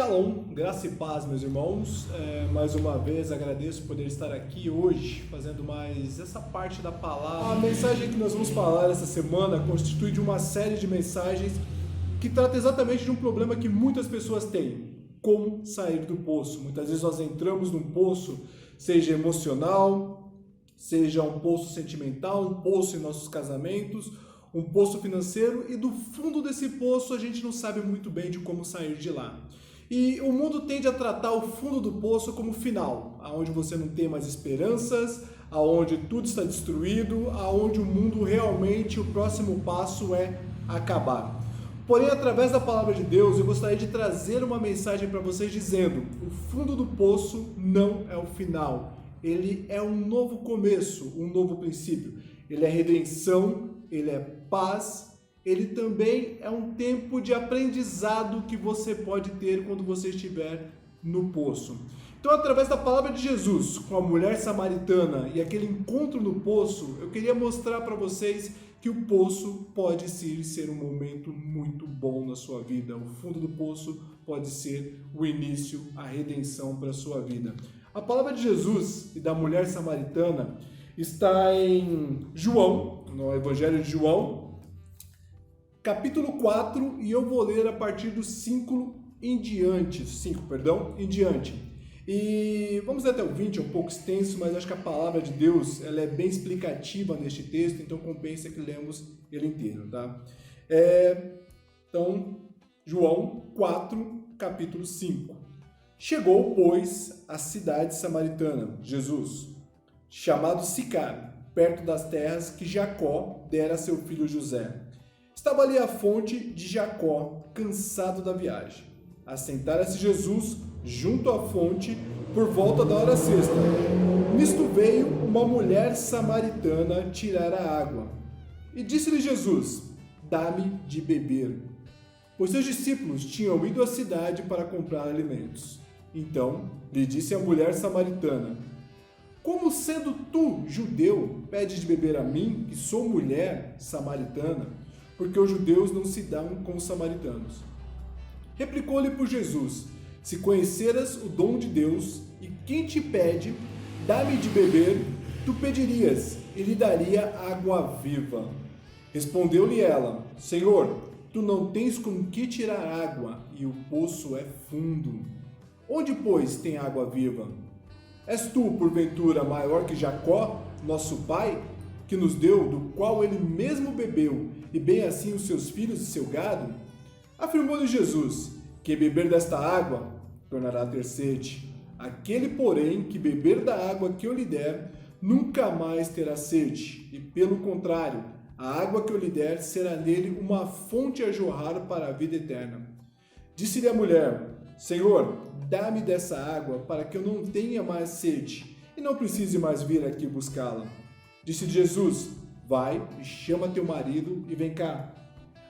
Shalom, graça e paz, meus irmãos. Mais uma vez agradeço por poder estar aqui hoje, fazendo mais essa parte da palavra. A mensagem que nós vamos falar essa semana constitui de uma série de mensagens que trata exatamente de um problema que muitas pessoas têm: como sair do poço. Muitas vezes nós entramos num poço, seja emocional, seja um poço sentimental, um poço em nossos casamentos, um poço financeiro, e do fundo desse poço a gente não sabe muito bem de como sair de lá. E o mundo tende a tratar o fundo do poço como final, aonde você não tem mais esperanças, aonde tudo está destruído, aonde o mundo realmente, o próximo passo é acabar. Porém, através da palavra de Deus, eu gostaria de trazer uma mensagem para vocês dizendo: o fundo do poço não é o final, ele é um novo começo, um novo princípio. Ele é redenção, ele é paz, ele também é um tempo de aprendizado que você pode ter quando você estiver no poço. Então, através da palavra de Jesus com a mulher samaritana e aquele encontro no poço, eu queria mostrar para vocês que o poço pode sim ser um momento muito bom na sua vida. O fundo do poço pode ser o início, a redenção para a sua vida. A palavra de Jesus e da mulher samaritana está em João, no Evangelho de João, capítulo 4, e eu vou ler a partir do 5 em diante. E vamos até o 20, é um pouco extenso, mas acho que a palavra de Deus ela é bem explicativa neste texto, então compensa que lemos ele inteiro, tá? Então, João 4, capítulo 5. Chegou, pois, à cidade samaritana, Jesus, chamado Sicar, perto das terras que Jacó dera a seu filho José. Estava ali a fonte de Jacó, cansado da viagem. Assentara-se Jesus junto à fonte por volta da hora sexta. Nisto veio uma mulher samaritana tirar a água. E disse-lhe Jesus: dá-me de beber. Pois seus discípulos tinham ido à cidade para comprar alimentos. Então lhe disse a mulher samaritana: como sendo tu, judeu, pedes de beber a mim, que sou mulher samaritana? Porque os judeus não se dão com os samaritanos. Replicou-lhe por Jesus: se conheceras o dom de Deus, e quem te pede, dá-me de beber, tu pedirias, e lhe daria água viva. Respondeu-lhe ela: Senhor, tu não tens com que tirar água, e o poço é fundo. Onde, pois, tem água viva? És tu, porventura, maior que Jacó, nosso pai, que nos deu, do qual ele mesmo bebeu, e bem assim os seus filhos e seu gado? Afirmou-lhe Jesus: que beber desta água tornará a ter sede. Aquele, porém, que beber da água que eu lhe der, nunca mais terá sede, e pelo contrário, a água que eu lhe der será nele uma fonte a jorrar para a vida eterna. Disse-lhe a mulher: Senhor, dá-me dessa água para que eu não tenha mais sede, e não precise mais vir aqui buscá-la. Disse Jesus: vai e chama teu marido e vem cá.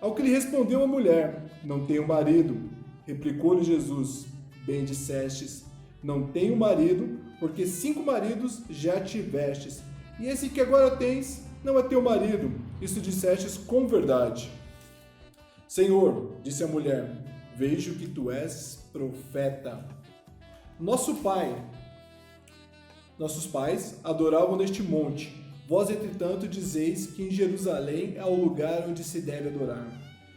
Ao que lhe respondeu a mulher: não tenho marido. Replicou-lhe Jesus: bem dissestes, não tenho marido, porque 5 maridos já tivestes, e esse que agora tens não é teu marido. Isso dissestes com verdade. Senhor, disse a mulher, vejo que tu és profeta. Nossos pais adoravam neste monte. Vós, entretanto, dizeis que em Jerusalém é o lugar onde se deve adorar.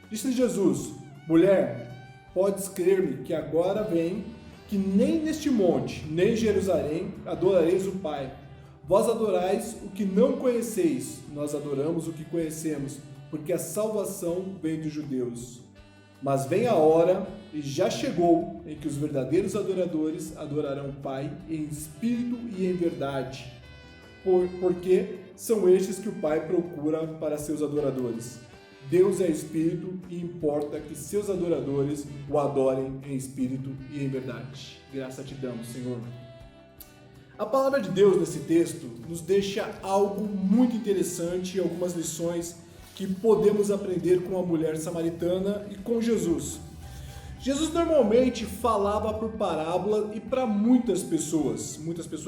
Disse Jesus: mulher, podes crer-me que agora vem, que nem neste monte, nem em Jerusalém, adorareis o Pai. Vós adorais o que não conheceis, nós adoramos o que conhecemos, porque a salvação vem dos judeus. Mas vem a hora, e já chegou, em que os verdadeiros adoradores adorarão o Pai em espírito e em verdade. Porque são estes que o Pai procura para seus adoradores. Deus é espírito e importa que seus adoradores o adorem em espírito e em verdade. Graça te damos, Senhor. A palavra de Deus nesse texto nos deixa algo muito interessante e algumas lições que podemos aprender com a mulher samaritana e com Jesus. Jesus normalmente falava por parábola e para muitas pessoas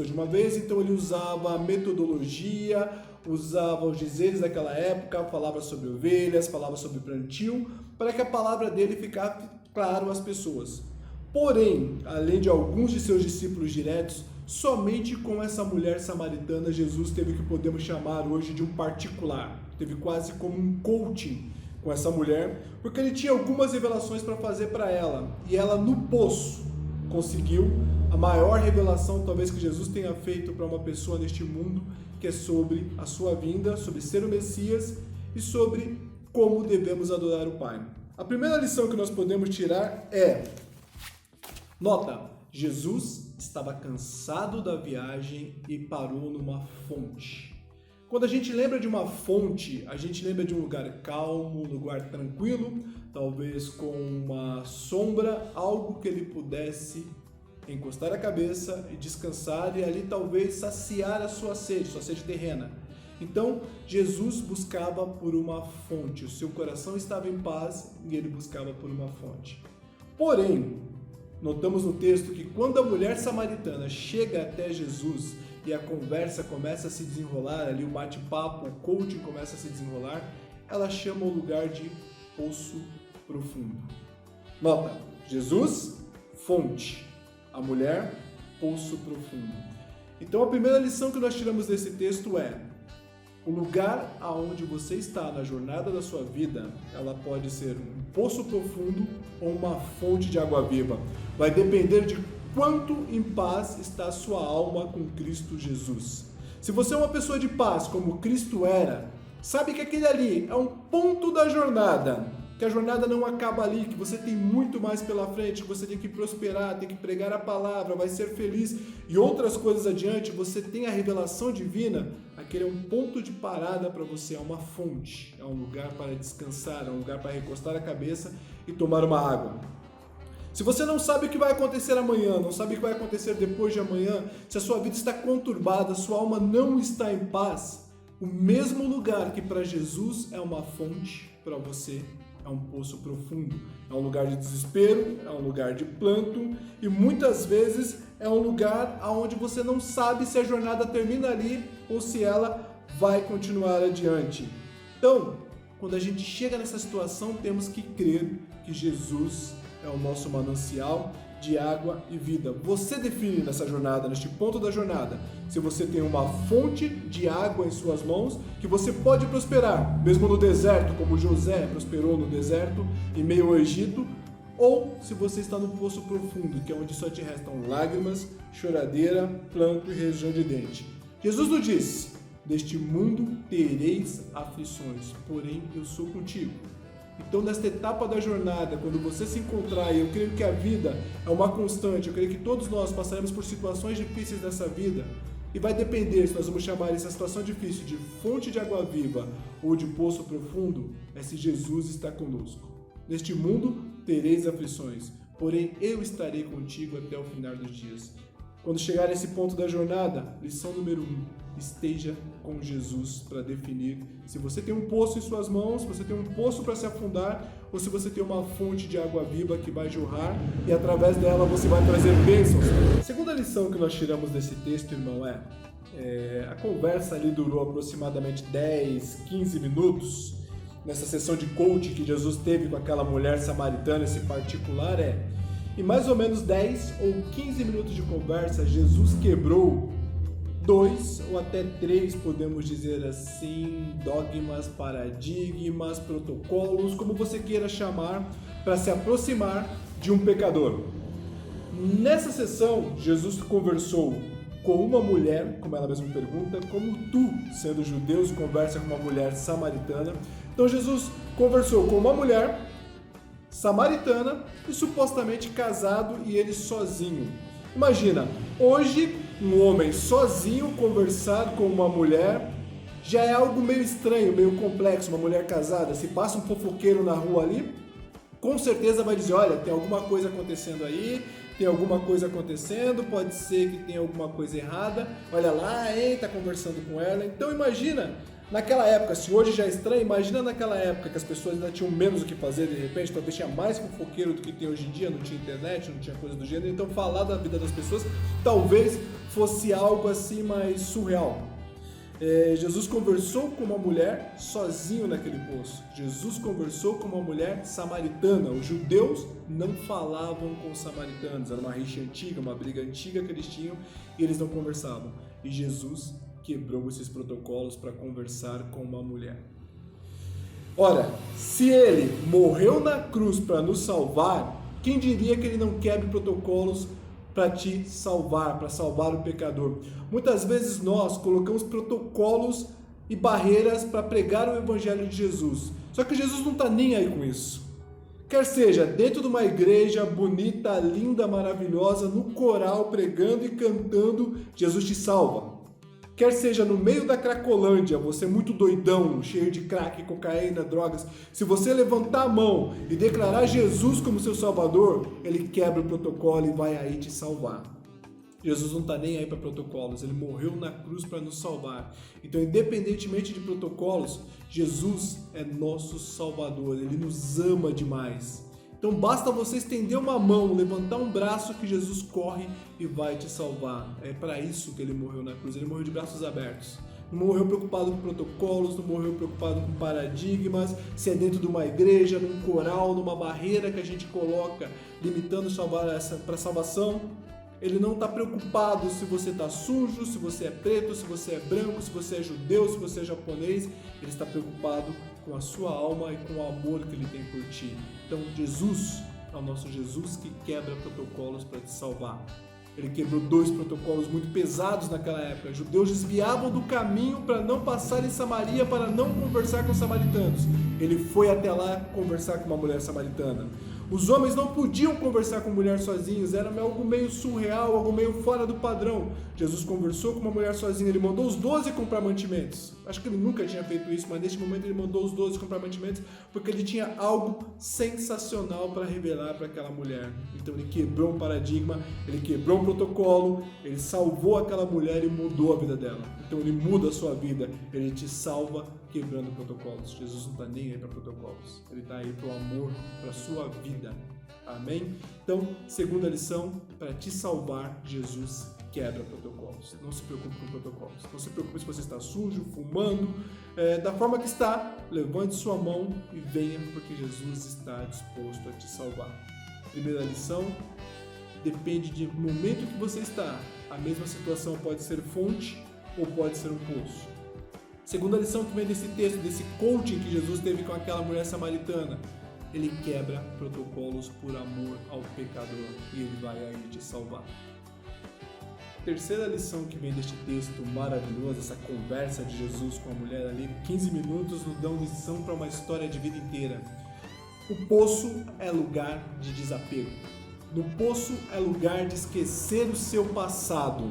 de uma vez, então ele usava a metodologia, usava os dizeres daquela época, falava sobre ovelhas, falava sobre plantio, para que a palavra dele ficasse claro às pessoas. Porém, além de alguns de seus discípulos diretos, somente com essa mulher samaritana Jesus teve o que podemos chamar hoje de um particular. Teve quase como um coaching com essa mulher, porque ele tinha algumas revelações para fazer para ela. E ela no poço conseguiu a maior revelação talvez que Jesus tenha feito para uma pessoa neste mundo, que é sobre a sua vinda, sobre ser o Messias e sobre como devemos adorar o Pai. A primeira lição que nós podemos tirar é: nota, Jesus estava cansado da viagem e parou numa fonte. Quando a gente lembra de uma fonte, a gente lembra de um lugar calmo, um lugar tranquilo, talvez com uma sombra, algo que ele pudesse encostar a cabeça e descansar e ali talvez saciar a sua sede terrena. Então, Jesus buscava por uma fonte, o seu coração estava em paz e ele buscava por uma fonte. Porém, notamos no texto que quando a mulher samaritana chega até Jesus e a conversa começa a se desenrolar, ali o bate-papo, o coaching começa a se desenrolar, ela chama o lugar de poço profundo. Nota, Jesus, fonte, a mulher, poço profundo. Então a primeira lição que nós tiramos desse texto é: o lugar aonde você está na jornada da sua vida, ela pode ser um poço profundo ou uma fonte de água viva. Vai depender de quanto em paz está a sua alma com Cristo Jesus. Se você é uma pessoa de paz, como Cristo era, sabe que aquele ali é um ponto da jornada, que a jornada não acaba ali, que você tem muito mais pela frente, que você tem que prosperar, tem que pregar a palavra, vai ser feliz e outras coisas adiante, você tem a revelação divina, aquele é um ponto de parada para você, é uma fonte, é um lugar para descansar, é um lugar para recostar a cabeça e tomar uma água. Se você não sabe o que vai acontecer amanhã, não sabe o que vai acontecer depois de amanhã, se a sua vida está conturbada, sua alma não está em paz, o mesmo lugar que para Jesus é uma fonte, para você é um poço profundo, é um lugar de desespero, é um lugar de planto e muitas vezes é um lugar onde você não sabe se a jornada termina ali ou se ela vai continuar adiante. Então, quando a gente chega nessa situação, temos que crer que Jesus é o nosso manancial de água e vida. Você define nessa jornada, neste ponto da jornada, se você tem uma fonte de água em suas mãos, que você pode prosperar, mesmo no deserto, como José prosperou no deserto, em meio ao Egito, ou se você está no poço profundo, que é onde só te restam lágrimas, choradeira, planto e ranger de dente. Jesus nos disse: neste mundo tereis aflições, porém eu sou contigo. Então, nesta etapa da jornada, quando você se encontrar, e eu creio que a vida é uma constante, eu creio que todos nós passaremos por situações difíceis dessa vida, e vai depender se nós vamos chamar essa situação difícil de fonte de água viva ou de poço profundo, é se Jesus está conosco. Neste mundo tereis aflições, porém eu estarei contigo até o final dos dias. Quando chegar a esse ponto da jornada, lição número 1, esteja com Jesus para definir se você tem um poço em suas mãos, se você tem um poço para se afundar ou se você tem uma fonte de água viva que vai jorrar e através dela você vai trazer bênçãos. A segunda lição que nós tiramos desse texto, irmão, a conversa ali durou aproximadamente 10, 15 minutos nessa sessão de coaching que Jesus teve com aquela mulher samaritana, esse particular em mais ou menos 10 ou 15 minutos de conversa, Jesus quebrou 2 ou até 3, podemos dizer assim, dogmas, paradigmas, protocolos, como você queira chamar, para se aproximar de um pecador. Nessa sessão, Jesus conversou com uma mulher, como ela mesma pergunta, como tu, sendo judeu, conversa com uma mulher samaritana. Então Jesus conversou com uma mulher samaritana e supostamente casado e ele sozinho. Imagina, hoje um homem sozinho conversar com uma mulher já é algo meio estranho, meio complexo, uma mulher casada. Se passa um fofoqueiro na rua ali, com certeza vai dizer, olha, tem alguma coisa acontecendo aí, tem alguma coisa acontecendo, pode ser que tenha alguma coisa errada, olha lá, hein, tá conversando com ela. Então imagina, naquela época, se hoje já é estranho, imagina naquela época que as pessoas ainda tinham menos o que fazer, de repente, talvez tinha mais fofoqueiro do que tem hoje em dia, não tinha internet, não tinha coisa do gênero, então falar da vida das pessoas talvez fosse algo assim mais surreal. Jesus conversou com uma mulher sozinho naquele poço. Jesus conversou com uma mulher samaritana. Os judeus não falavam com os samaritanos. Era uma rixa antiga, uma briga antiga que eles tinham e eles não conversavam. E Jesus quebrou esses protocolos para conversar com uma mulher. Ora, se ele morreu na cruz para nos salvar, quem diria que ele não quebre protocolos para te salvar, para salvar o pecador? Muitas vezes nós colocamos protocolos e barreiras para pregar o evangelho de Jesus. Só que Jesus não está nem aí com isso. Quer seja dentro de uma igreja bonita, linda, maravilhosa, no coral, pregando e cantando, Jesus te salva. Quer seja no meio da Cracolândia, você muito doidão, cheio de crack, cocaína, drogas, se você levantar a mão e declarar Jesus como seu salvador, ele quebra o protocolo e vai aí te salvar. Jesus não está nem aí para protocolos, ele morreu na cruz para nos salvar. Então, independentemente de protocolos, Jesus é nosso salvador, ele nos ama demais. Então basta você estender uma mão, levantar um braço que Jesus corre e vai te salvar. É para isso que ele morreu na cruz, ele morreu de braços abertos. Não morreu preocupado com protocolos, não morreu preocupado com paradigmas, se é dentro de uma igreja, num coral, numa barreira que a gente coloca, limitando para salvação. Ele não está preocupado se você está sujo, se você é preto, se você é branco, se você é judeu, se você é japonês. Ele está preocupado com a sua alma e com o amor que ele tem por ti. Então Jesus é o nosso Jesus que quebra protocolos para te salvar. Ele quebrou 2 protocolos muito pesados naquela época. Os judeus desviavam do caminho para não passar em Samaria, para não conversar com os samaritanos. Ele foi até lá conversar com uma mulher samaritana. Os homens não podiam conversar com mulher sozinhos, era algo meio surreal, algo meio fora do padrão. Jesus conversou com uma mulher sozinha, ele mandou os 12 comprar mantimentos. Acho que ele nunca tinha feito isso, mas neste momento ele mandou os 12 comprar mantimentos, porque ele tinha algo sensacional para revelar para aquela mulher. Então ele quebrou um paradigma, ele quebrou um protocolo, ele salvou aquela mulher e mudou a vida dela. Então ele muda a sua vida, ele te salva quebrando protocolos. Jesus não está nem aí para protocolos, ele está aí para o amor, para a sua vida. Amém? Então, segunda lição, para te salvar, Jesus quebra protocolos. Não se preocupe com protocolos. Não se preocupe se você está sujo, fumando. Da forma que está, levante sua mão e venha, porque Jesus está disposto a te salvar. Primeira lição, depende do momento que você está. A mesma situação pode ser fonte ou pode ser um poço. Segunda lição que vem desse texto, desse coaching que Jesus teve com aquela mulher samaritana. Ele quebra protocolos por amor ao pecador e ele vai aí te salvar. Terceira lição que vem deste texto maravilhoso, essa conversa de Jesus com a mulher ali, 15 minutos nos dão lição para uma história de vida inteira. O poço é lugar de desapego. No poço é lugar de esquecer o seu passado.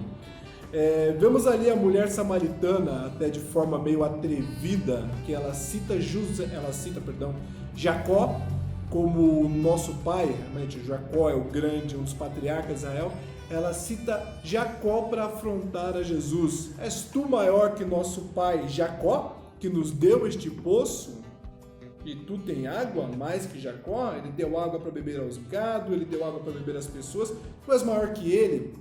Vemos ali a mulher samaritana, até de forma meio atrevida, que ela cita Jacó como nosso pai. Realmente Jacó é o grande, um dos patriarcas de Israel. Ela cita Jacó para afrontar a Jesus. És tu maior que nosso pai Jacó, que nos deu este poço? E tu tem água mais que Jacó? Ele deu água para beber aos gado, ele deu água para beber às pessoas. Tu és maior que ele?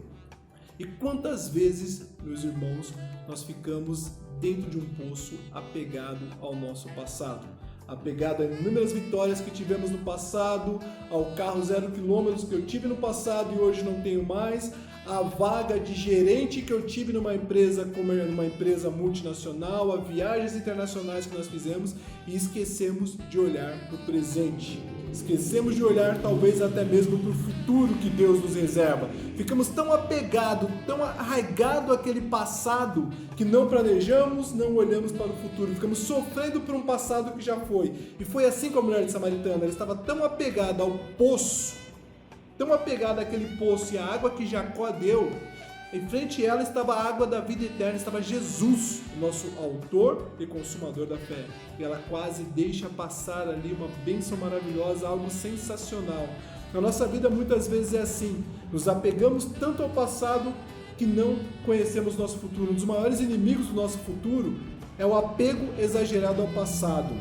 E quantas vezes, meus irmãos, nós ficamos dentro de um poço apegado ao nosso passado? Apegado a inúmeras vitórias que tivemos no passado, ao carro 0 km que eu tive no passado e hoje não tenho mais, a vaga de gerente que eu tive numa empresa multinacional, a viagens internacionais que nós fizemos e esquecemos de olhar para o presente. Esquecemos de olhar talvez até mesmo para o futuro que Deus nos reserva. Ficamos tão apegados, tão arraigados àquele passado que não planejamos, não olhamos para o futuro. Ficamos sofrendo por um passado que já foi. E foi assim com a mulher de samaritana. Ela estava tão apegada ao poço, tão apegada àquele poço e à água que Jacó deu. Em frente a ela estava a água da vida eterna, estava Jesus, nosso autor e consumador da fé. E ela quase deixa passar ali uma bênção maravilhosa, algo sensacional. Na nossa vida muitas vezes é assim, nos apegamos tanto ao passado que não conhecemos nosso futuro. Um dos maiores inimigos do nosso futuro é o apego exagerado ao passado.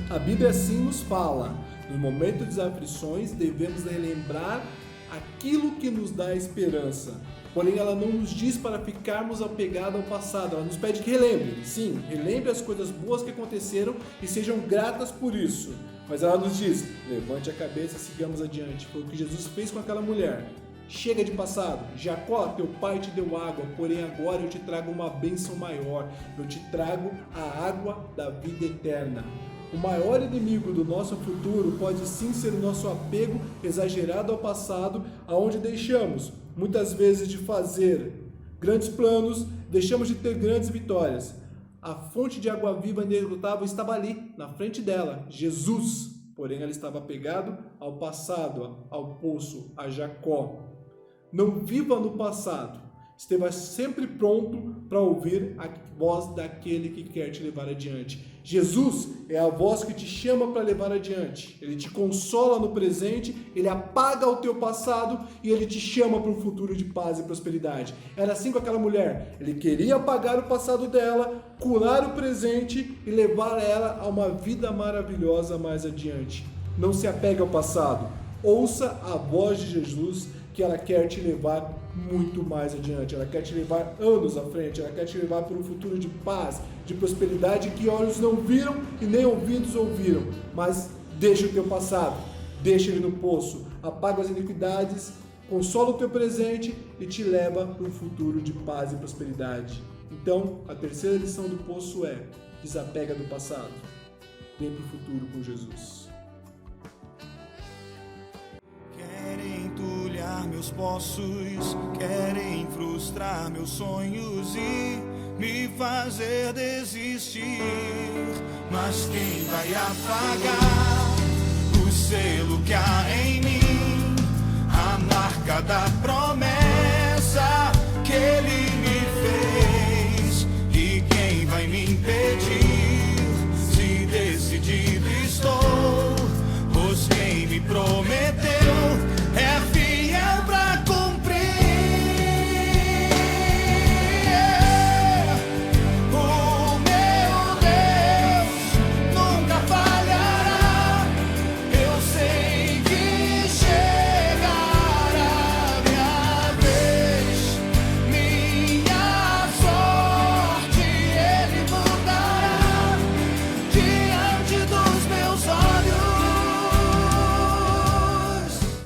A Bíblia assim nos fala, no momento das aflições devemos relembrar aquilo que nos dá esperança. Porém, ela não nos diz para ficarmos apegados ao passado, ela nos pede que relembre. Sim, relembre as coisas boas que aconteceram e sejam gratas por isso. Mas ela nos diz, levante a cabeça e sigamos adiante. Foi o que Jesus fez com aquela mulher. Chega de passado. Jacó, teu pai te deu água, porém agora eu te trago uma bênção maior. Eu te trago a água da vida eterna. O maior inimigo do nosso futuro pode sim ser o nosso apego exagerado ao passado, aonde deixamos, muitas vezes, de fazer grandes planos, deixamos de ter grandes vitórias. A fonte de água viva inesgotável estava ali, na frente dela, Jesus. Porém, ela estava apegada ao passado, ao poço, a Jacó. Não viva no passado. Esteja sempre pronto para ouvir a voz daquele que quer te levar adiante. Jesus é a voz que te chama para levar adiante. Ele te consola no presente, ele apaga o teu passado e ele te chama para um futuro de paz e prosperidade. Era assim com aquela mulher. Ele queria apagar o passado dela, curar o presente e levar ela a uma vida maravilhosa mais adiante. Não se apegue ao passado. Ouça a voz de Jesus, que ela quer te levar muito mais adiante, ela quer te levar anos à frente, ela quer te levar para um futuro de paz, de prosperidade que olhos não viram e nem ouvidos ouviram. Mas deixa o teu passado, deixa ele no poço, apaga as iniquidades, consola o teu presente e te leva para um futuro de paz e prosperidade. Então, a terceira lição do poço é: desapega do passado, vem para o futuro com Jesus. Meus poços querem frustrar meus sonhos e me fazer desistir, mas quem vai apagar o selo que há em mim, a marca da prova?